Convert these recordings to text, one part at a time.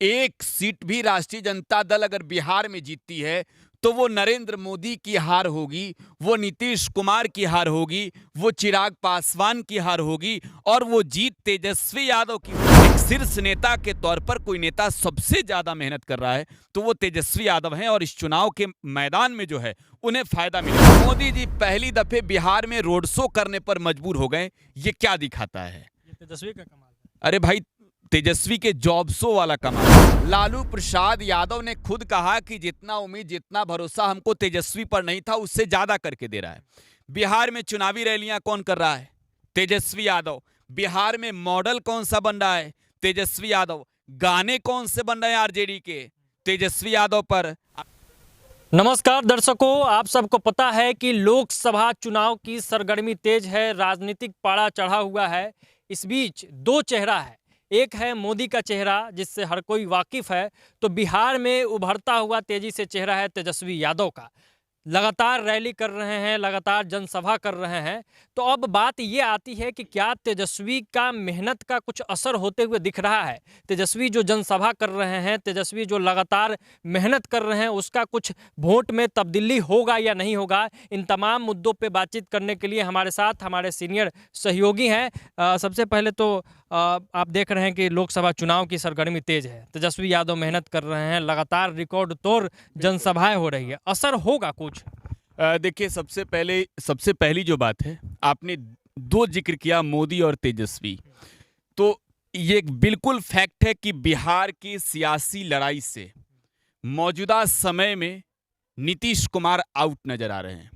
एक सीट भी राष्ट्रीय जनता दल अगर बिहार में जीतती है तो वो नरेंद्र मोदी की हार होगी, वो नीतीश कुमार की हार होगी, वो चिराग पासवान की हार होगी और वो जीत तेजस्वी यादव की होगी। एक शीर्ष नेता के तौर पर कोई नेता सबसे ज्यादा मेहनत कर रहा है तो वो तेजस्वी यादव हैं और इस चुनाव के मैदान में जो है उन्हें फायदा मिलेगा। मोदी जी पहली दफे बिहार में रोड शो करने पर मजबूर हो गए, ये क्या दिखाता है? ये तेजस्वी का कमाल है। अरे भाई, तेजस्वी के जॉब शो वाला कमाल। लालू प्रसाद यादव ने खुद कहा कि जितना उम्मीद जितना भरोसा हमको तेजस्वी पर नहीं था उससे ज्यादा करके दे रहा है। बिहार में चुनावी रैलियां कौन कर रहा है? तेजस्वी यादव। बिहार में मॉडल कौन सा बन रहा है? तेजस्वी यादव। गाने कौन से बन रहे हैं आरजेडी के? तेजस्वी यादव पर। नमस्कार दर्शकों, आप सबको पता है कि लोकसभा चुनाव की सरगर्मी तेज है, राजनीतिक पारा चढ़ा हुआ है। इस बीच दो चेहरा है, एक है मोदी का चेहरा जिससे हर कोई वाकिफ है, तो बिहार में उभरता हुआ तेजी से चेहरा है तेजस्वी यादव का। लगातार रैली कर रहे हैं, लगातार जनसभा कर रहे हैं। तो अब बात ये आती है कि क्या तेजस्वी का मेहनत का कुछ असर होते हुए दिख रहा है? तेजस्वी जो जनसभा कर रहे हैं, तेजस्वी जो लगातार मेहनत कर रहे हैं, उसका कुछ वोट में तब्दीली होगा या नहीं होगा? इन तमाम मुद्दों पे बातचीत करने के लिए हमारे साथ हमारे सीनियर सहयोगी हैं। सबसे पहले तो आप देख रहे हैं कि लोकसभा चुनाव की सरगर्मी तेज है, तेजस्वी यादव मेहनत कर रहे हैं, लगातार रिकॉर्ड तोड़ जनसभाएं हो रही है, असर होगा कुछ? देखिए, सबसे पहली जो बात है, आपने दो जिक्र किया, मोदी और तेजस्वी। तो ये एक बिल्कुल फैक्ट है कि बिहार की सियासी लड़ाई से मौजूदा समय में नीतीश कुमार आउट नजर आ रहे हैं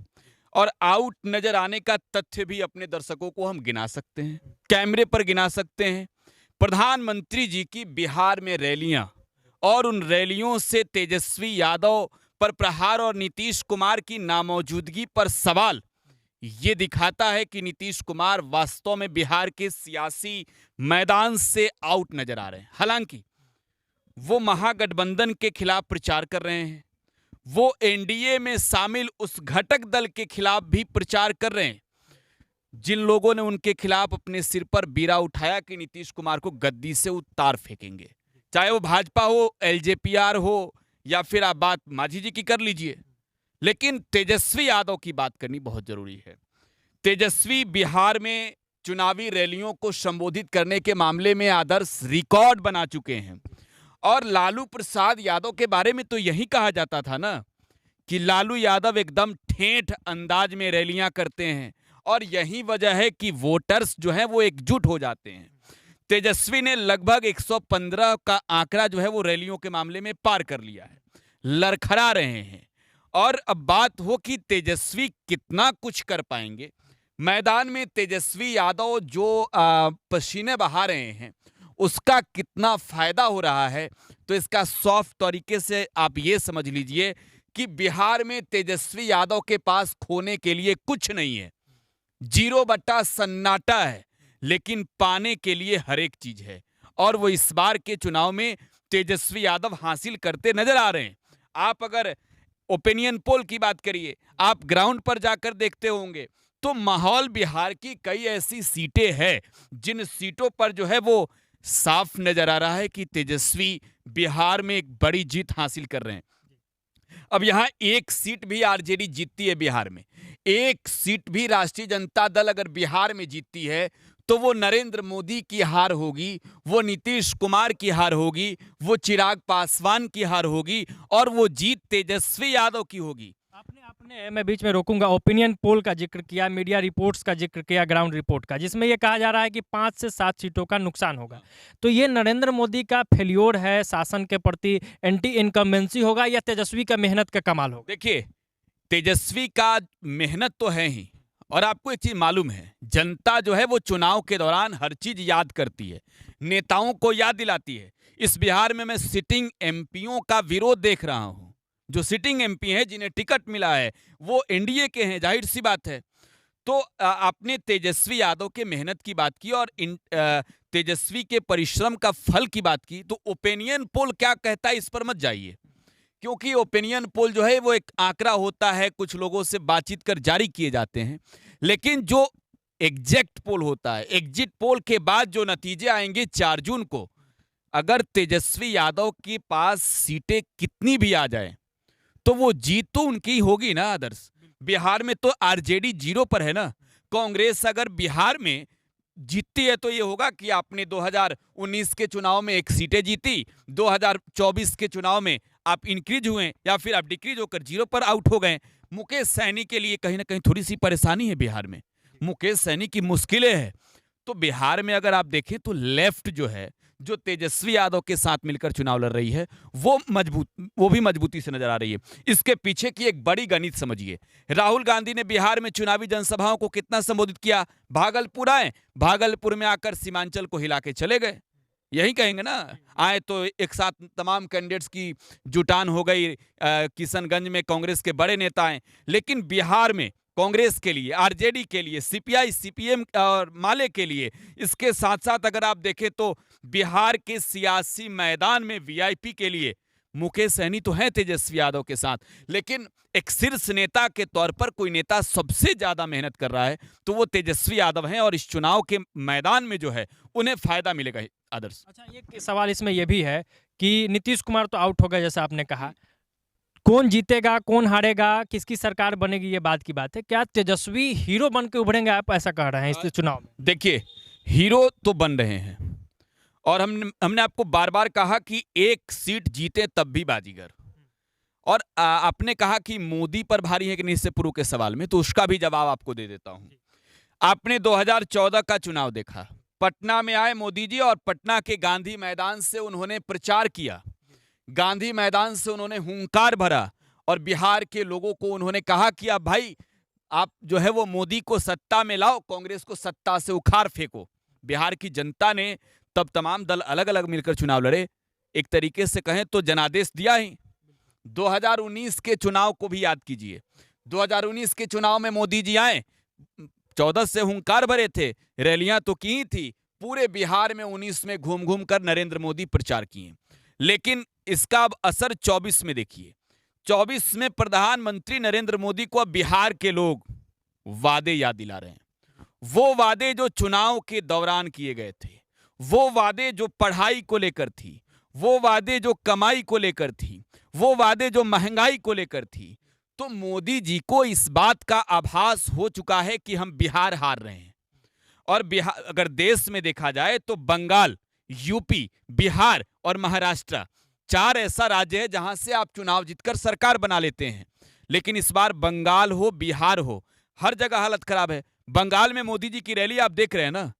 और आउट नजर आने का तथ्य भी अपने दर्शकों को हम गिना सकते हैं, कैमरे पर गिना सकते हैं। प्रधानमंत्री जी की बिहार में रैलियां और उन रैलियों से तेजस्वी यादव पर प्रहार और नीतीश कुमार की नामौजूदगी पर सवाल, ये दिखाता है कि नीतीश कुमार वास्तव में बिहार के सियासी मैदान से आउट नजर आ रहे हैं। हालांकि वो महागठबंधन के खिलाफ प्रचार कर रहे हैं, वो एनडीए में शामिल उस घटक दल के खिलाफ भी प्रचार कर रहे हैं जिन लोगों ने उनके खिलाफ अपने सिर पर बीड़ा उठाया कि नीतीश कुमार को गद्दी से उतार फेंकेंगे। चाहे वो भाजपा हो, एलजेपीआर हो, या फिर आप बात मांझी जी की कर लीजिए। लेकिन तेजस्वी यादव की बात करनी बहुत जरूरी है। तेजस्वी बिहार में चुनावी रैलियों को संबोधित करने के मामले में आदर्श रिकॉर्ड बना चुके हैं। और लालू प्रसाद यादव के बारे में तो यही कहा जाता था ना कि लालू यादव एकदम ठेठ अंदाज में रैलियां करते हैं और यही वजह है कि वोटर्स जो हैं वो एकजुट हो जाते हैं। तेजस्वी ने लगभग 115 का आंकड़ा जो है वो रैलियों के मामले में पार कर लिया है, लड़खड़ा रहे हैं। और अब बात हो कि तेजस्वी कितना कुछ कर पाएंगे। मैदान में तेजस्वी यादव जो पसीने बहा रहे हैं उसका कितना फायदा हो रहा है, तो इसका सॉफ्ट तरीके से आप ये समझ लीजिए कि बिहार में तेजस्वी यादव के पास खोने के लिए कुछ नहीं है, 0 बट्टा सन्नाटा है, लेकिन पाने के लिए हर एक चीज है। और वो इस बार के चुनाव में तेजस्वी यादव हासिल करते नजर आ रहे हैं। आप अगर ओपिनियन पोल की बात करिए, आप ग्राउंड पर जाकर देखते होंगे तो माहौल बिहार की कई ऐसी सीटें हैं जिन सीटों पर जो है वो साफ नजर आ रहा है कि तेजस्वी बिहार में एक बड़ी जीत हासिल कर रहे हैं। अब यहां एक सीट भी आरजेडी जीतती है बिहार में, एक सीट भी राष्ट्रीय जनता दल अगर बिहार में जीतती है तो वो नरेंद्र मोदी की हार होगी, वो नीतीश कुमार की हार होगी, वो चिराग पासवान की हार होगी और वो जीत तेजस्वी यादव की होगी। आपने मैं बीच में रोकूंगा, ओपिनियन पोल का जिक्र किया, मीडिया रिपोर्ट्स का जिक्र किया, ग्राउंड रिपोर्ट का, जिसमें यह कहा जा रहा है कि 5 से 7 सीटों का नुकसान होगा। तो ये नरेंद्र मोदी का फेल्योर है, शासन के प्रति एंटी इनकम्बेंसी होगा या तेजस्वी का मेहनत का कमाल होगा? देखिए, तेजस्वी का मेहनत तो है ही, और आपको एक चीज मालूम है, जनता जो है वो चुनाव के दौरान हर चीज याद करती है, नेताओं को याद दिलाती है। इस बिहार में मैं सिटिंग एमपीओं का विरोध देख रहा हूं। जो सिटिंग एमपी हैं जिन्हें टिकट मिला है वो एनडीए के हैं, जाहिर सी बात है। तो आपने तेजस्वी यादव के मेहनत की बात की और तेजस्वी के परिश्रम का फल की बात की, तो ओपिनियन पोल क्या कहता है इस पर मत जाइए, क्योंकि ओपिनियन पोल जो है वो एक आंकड़ा होता है, कुछ लोगों से बातचीत कर जारी किए जाते हैं। लेकिन जो एग्जैक्ट पोल होता है, एग्जिट पोल के बाद जो नतीजे आएंगे 4 जून को, अगर तेजस्वी यादव के पास सीटें कितनी भी आ जाए तो वो जीत तो उनकी होगी ना आदर्श। बिहार में तो आरजेडी 0 पर है ना। कांग्रेस अगर बिहार में जीतती है तो ये होगा कि आपने 2019 के चुनाव में 1 सीटें जीती, 2024 के चुनाव में आप इंक्रीज हुए या फिर आप डिक्रीज होकर 0 पर आउट हो गए। मुकेश सैनी के लिए कहीं ना कहीं थोड़ी सी परेशानी है बिहार में। मुकेश सैनी की मुश्किलें हैं। तो बिहार में अगर आप देखें तो लेफ्ट जो है, जो तेजस्वी यादव के साथ मिलकर चुनाव लड़ रही है, वो भी मजबूती से नजर आ रही है। इसके पीछे की एक बड़ी गणित समझिए। राहुल गांधी ने बिहार में चुनावी जनसभाओं को कितना संबोधित किया? भागलपुर आए, भागलपुर में आकर सीमांचल को हिला के चले गए। यही कहेंगे ना, आए तो एक साथ तमाम कैंडिडेट्स की जुटान हो गई। किशनगंज में कांग्रेस के बड़े नेता आए, लेकिन बिहार में कांग्रेस के लिए, आरजेडी के लिए, सीपीआई सीपीएम और माले के लिए, इसके साथ साथ अगर आप देखें तो बिहार के सियासी मैदान में वीआईपी के लिए मुकेश सहनी तो हैं तेजस्वी यादव के साथ, लेकिन एक शीर्ष नेता के तौर पर कोई नेता सबसे ज्यादा मेहनत कर रहा है तो वो तेजस्वी यादव हैं। और इस चुनाव के मैदान में जो है उन्हें फायदा मिलेगा आदर्श। अच्छा, एक सवाल इसमें यह भी है कि नीतीश कुमार तो आउट हो गए जैसा आपने कहा, कौन जीतेगा कौन हारेगा, किसकी सरकार बनेगी, ये बात की बात है। क्या तेजस्वी हीरो बन के उभरेंगे, आप ऐसा कह रहे हैं इस चुनाव में? देखिए, हीरो तो बन रहे हैं और हमने आपको बार बार कहा कि 1 सीट जीते तब भी बाजीगर। और आपने कहा कि मोदी पर भारी है कि नहीं, इससे पूर्व के सवाल में, तो उसका भी जवाब आपको दे देता हूं। आपने 2014 का चुनाव देखा, पटना में आए मोदी जी और पटना के गांधी मैदान से उन्होंने प्रचार किया, गांधी मैदान से उन्होंने हुंकार भरा और बिहार के लोगों को उन्होंने कहा कि अब भाई आप जो है वो मोदी को सत्ता में लाओ, कांग्रेस को सत्ता से उखाड़ फेंको। बिहार की जनता ने तब तमाम दल अलग अलग मिलकर चुनाव लड़े, एक तरीके से कहें तो जनादेश दिया ही। 2019 के चुनाव को भी याद कीजिए। 2019 के चुनाव में मोदी जी आए, 14 से हुंकार भरे थे, रैलियां तो की थी, पूरे बिहार में 19 में घूम घूम कर नरेंद्र मोदी प्रचार किए। लेकिन इसका अब असर 24 में देखिए। 24 में प्रधानमंत्री नरेंद्र मोदी को अब बिहार के लोग वादे याद दिला रहे हैं। वो वादे जो चुनाव के दौरान किए गए थे, वो वादे जो पढ़ाई को लेकर थी, वो वादे जो कमाई को लेकर थी, वो वादे जो महंगाई को लेकर थी। तो मोदी जी को इस बात का आभास हो चुका है कि हम बिहार हार रहे हैं। और बिहार अगर देश में देखा जाए तो बंगाल, यूपी, बिहार और महाराष्ट्र 4 ऐसा राज्य है जहां से आप चुनाव जीतकर सरकार बना लेते हैं। लेकिन इस बार बंगाल हो, बिहार हो, हर जगह हालत खराब है। बंगाल में मोदी जी की रैली आप देख रहे हैं ना,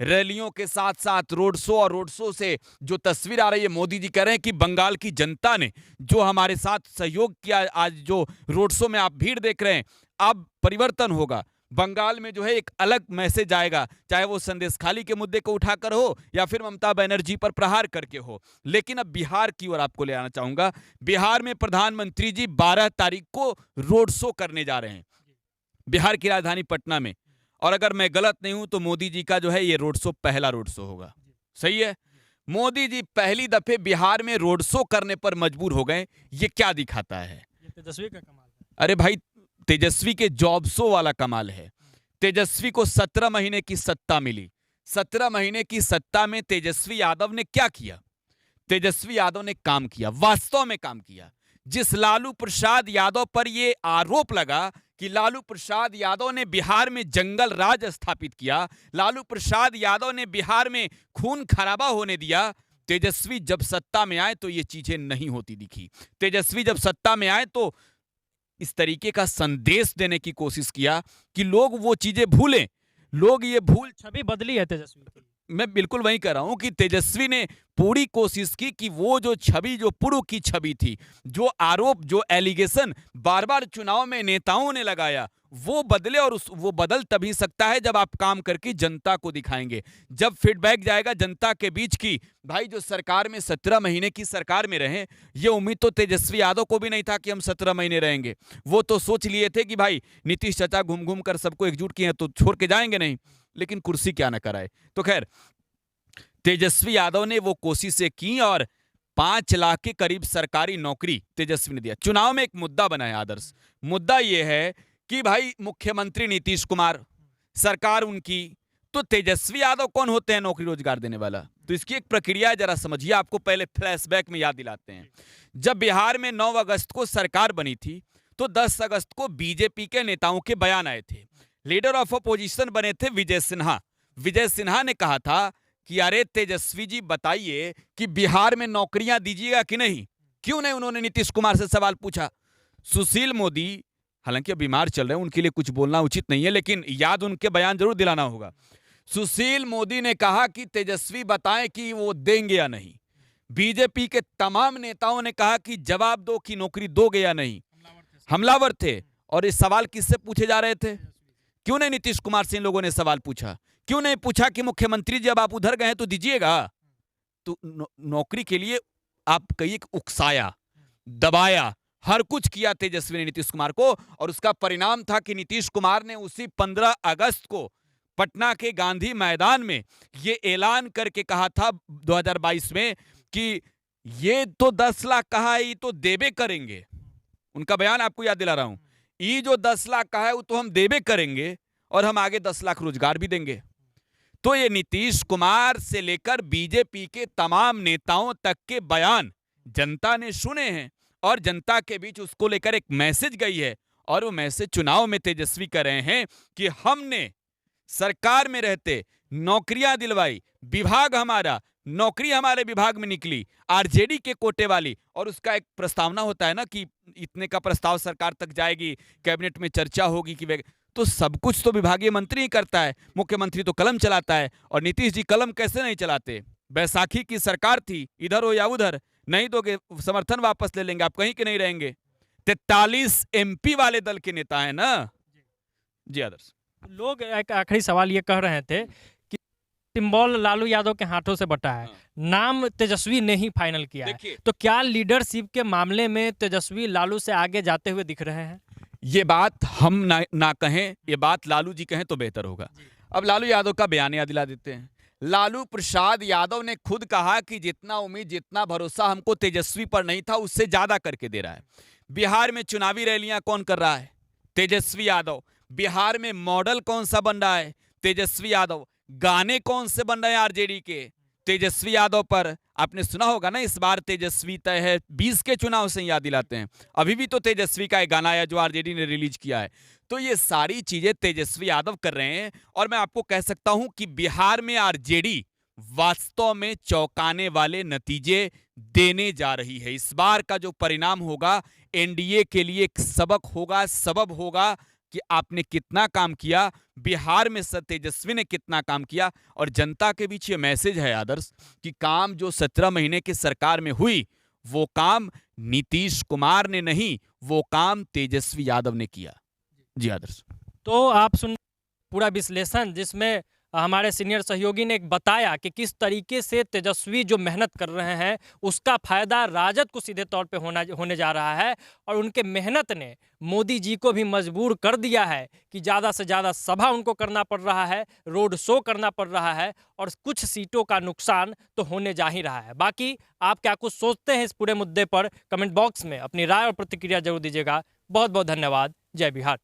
रैलियों के साथ साथ रोड शो, और रोड शो से जो तस्वीर आ रही है, मोदी जी कह रहे हैं कि बंगाल की जनता ने जो हमारे साथ सहयोग किया, आज जो रोड शो में आप भीड़ देख रहे हैं, अब परिवर्तन होगा। बंगाल में जो है एक अलग मैसेज आएगा, चाहे वो संदेश खाली के मुद्दे को उठाकर हो या फिर ममता बनर्जी पर प्रहार करके हो। लेकिन अब बिहार की ओर आपको ले आना चाहूंगा। बिहार में प्रधानमंत्री जी 12 तारीख को रोड शो करने जा रहे हैं बिहार की राजधानी पटना में। और अगर मैं गलत नहीं हूं तो मोदी जी का जो है ये रोड शो पहला रोड शो होगा। सही है, मोदी जी पहली दफे बिहार में रोड शो करने पर मजबूर हो गए। ये क्या दिखाता है? ये तेजस्वी का कमाल है। अरे भाई, तेजस्वी के जॉब शो वाला कमाल है। तेजस्वी को 17 महीने की सत्ता मिली। 17 महीने की सत्ता में तेजस्वी यादव ने क्या किया? तेजस्वी यादव ने काम किया, वास्तव में काम किया। जिस लालू प्रसाद यादव पर यह आरोप लगा कि लालू प्रसाद यादव ने बिहार में जंगल राज स्थापित किया, लालू प्रसाद यादव ने बिहार में खून खराबा होने दिया, तेजस्वी जब सत्ता में आए तो ये चीजें नहीं होती दिखी। तेजस्वी जब सत्ता में आए तो इस तरीके का संदेश देने की कोशिश किया कि लोग वो चीजें भूलें, लोग ये भूल। छवि बदली है तेजस्वी की। मैं बिल्कुल वही कह रहा हूं कि तेजस्वी ने पूरी कोशिश की कि वो जो छवि, जो पूर्व की छवि थी, जो आरोप, जो एलिगेशन बार बार चुनाव में नेताओं ने लगाया, वो बदले। और वो बदल तभी सकता है जब आप काम करके जनता को दिखाएंगे, जब फीडबैक जाएगा जनता के बीच की। भाई, जो सरकार में 17 महीने की सरकार में रहे, ये उम्मीद तो तेजस्वी यादव को भी नहीं था कि हम 17 महीने रहेंगे। वो तो सोच लिए थे कि भाई नीतीश चाचा घूम घूम कर सबको एकजुट किए हैं तो छोड़ के जाएंगे नहीं, लेकिन कुर्सी क्या ना कराए। तो खैर, तेजस्वी यादव ने वो कोशिशें की और 5 लाख के करीब सरकारी नौकरी तेजस्वी ने दिया। चुनाव में एक मुद्दा बना है आदर्श। मुद्दा यह है कि भाई मुख्यमंत्री नीतीश कुमार, सरकार उनकी, तो तेजस्वी यादव कौन होते हैं नौकरी रोजगार देने वाला? तो इसकी एक प्रक्रिया है, जरा समझिए। आपको पहले फ्लैशबैक में याद दिलाते हैं। जब बिहार में 9 अगस्त को सरकार बनी थी तो 10 अगस्त को बीजेपी के नेताओं के बयान आए थे। लीडर ऑफ अपोजिशन बने थे विजय सिन्हा। विजय सिन्हा ने कहा था कि अरे तेजस्वी जी बताइए कि बिहार में नौकरियां दीजिएगा कि नहीं। क्यों नहीं, उन्होंने नीतीश कुमार से सवाल पूछा। सुशील मोदी, हालांकि अब बीमार चल रहे हैं, उनके लिए कुछ बोलना उचित नहीं है, लेकिन याद उनके बयान जरूर दिलाना होगा। सुशील मोदी ने कहा कि तेजस्वी बताएं कि वो देंगे या नहीं। बीजेपी के तमाम नेताओं ने कहा कि जवाब दो कि नौकरी दोगे या नहीं। हमलावर थे। और ये सवाल किससे पूछे जा रहे थे? क्यों नहीं नीतीश कुमार से इन लोगों ने सवाल पूछा? क्यों नहीं पूछा कि मुख्यमंत्री जब आप उधर गए तो दीजिएगा? तो नौकरी के लिए आप कहीं उकसाया, दबाया, हर कुछ किया तेजस्वी ने नीतीश कुमार को। और उसका परिणाम था कि नीतीश कुमार ने उसी 15 अगस्त को पटना के गांधी मैदान में ये ऐलान करके कहा था 2022 में कि ये तो 10 लाख कहा है, ये तो देबे करेंगे। उनका बयान आपको याद दिला रहा हूं। ये जो 10 लाख कहा है वो तो हम देबे करेंगे और हम आगे 10 लाख रोजगार भी देंगे। तो ये नीतीश कुमार से लेकर बीजेपी के तमाम नेताओं तक के बयान जनता ने सुने हैं और जनता के बीच उसको लेकर एक मैसेज गई है। और वो मैसेज चुनाव में तेजस्वी कर रहे हैं कि हमने सरकार में रहते नौकरियां दिलवाई, विभाग हमारा, नौकरी हमारे विभाग में निकली आरजेडी के कोटे वाली। और उसका एक प्रस्तावना होता है ना कि इतने का प्रस्ताव सरकार तक जाएगी, कैबिनेट में चर्चा होगी कि तो सब कुछ तो विभागीय मंत्री ही करता है। मुख्यमंत्री तो कलम चलाता है। और नीतीश जी कलम कैसे नहीं चलाते? बैसाखी की सरकार थी, इधर हो या उधर, नहीं दोगे समर्थन वापस ले लेंगे, आप कहीं के नहीं रहेंगे। 43 एमपी वाले दल के नेता है ना जी। आदर्श, लोग एक आखिरी सवाल ये कह रहे थे कि सिंबल लालू यादव के हाथों से बटा है, नाम तेजस्वी ने ही फाइनल किया है, तो क्या लीडरशिप के मामले में तेजस्वी लालू से आगे जाते हुए दिख रहे हैं? ये बात हम ना कहें, ये बात लालू जी कहें तो बेहतर होगा। अब लालू यादव का बयान याद दिला देते हैं। लालू प्रसाद यादव ने खुद कहा कि जितना उम्मीद, जितना भरोसा हमको तेजस्वी पर नहीं था, उससे ज्यादा करके दे रहा है। बिहार में चुनावी रैलियां कौन कर रहा है? तेजस्वी यादव। बिहार में मॉडल कौन सा बन रहा है? तेजस्वी यादव। गाने कौन से बन रहे हैं आरजेडी के? तेजस्वी यादव पर। आपने सुना होगा ना, इस बार तेजस्वी तय है, 20 के चुनाव से याद दिलाते हैं। अभी भी तो तेजस्वी का एक गाना आया जो आरजेडी ने रिलीज किया है। तो ये सारी चीजें तेजस्वी यादव कर रहे हैं। और मैं आपको कह सकता हूं कि बिहार में आरजेडी वास्तव में चौंकाने वाले नतीजे देने जा रही है। इस बार का जो परिणाम होगा एनडीए के लिए एक सबक होगा, सबब होगा कि आपने कितना काम किया, बिहार में तेजस्वी ने कितना काम किया। और जनता के बीच ये मैसेज है आदर्श कि काम जो 17 महीने की सरकार में हुई वो काम नीतीश कुमार ने नहीं, वो काम तेजस्वी यादव ने किया। जी आदर्श, तो आप सुन पूरा विश्लेषण जिसमें हमारे सीनियर सहयोगी ने एक बताया कि किस तरीके से तेजस्वी जो मेहनत कर रहे हैं उसका फायदा राजद को सीधे तौर पे होने जा रहा है। और उनके मेहनत ने मोदी जी को भी मजबूर कर दिया है कि ज़्यादा से ज़्यादा सभा उनको करना पड़ रहा है, रोड शो करना पड़ रहा है, और कुछ सीटों का नुकसान तो होने जा ही रहा है। बाकी आप क्या कुछ सोचते हैं इस पूरे मुद्दे पर, कमेंट बॉक्स में अपनी राय और प्रतिक्रिया जरूर दीजिएगा। बहुत बहुत धन्यवाद। जय बिहार।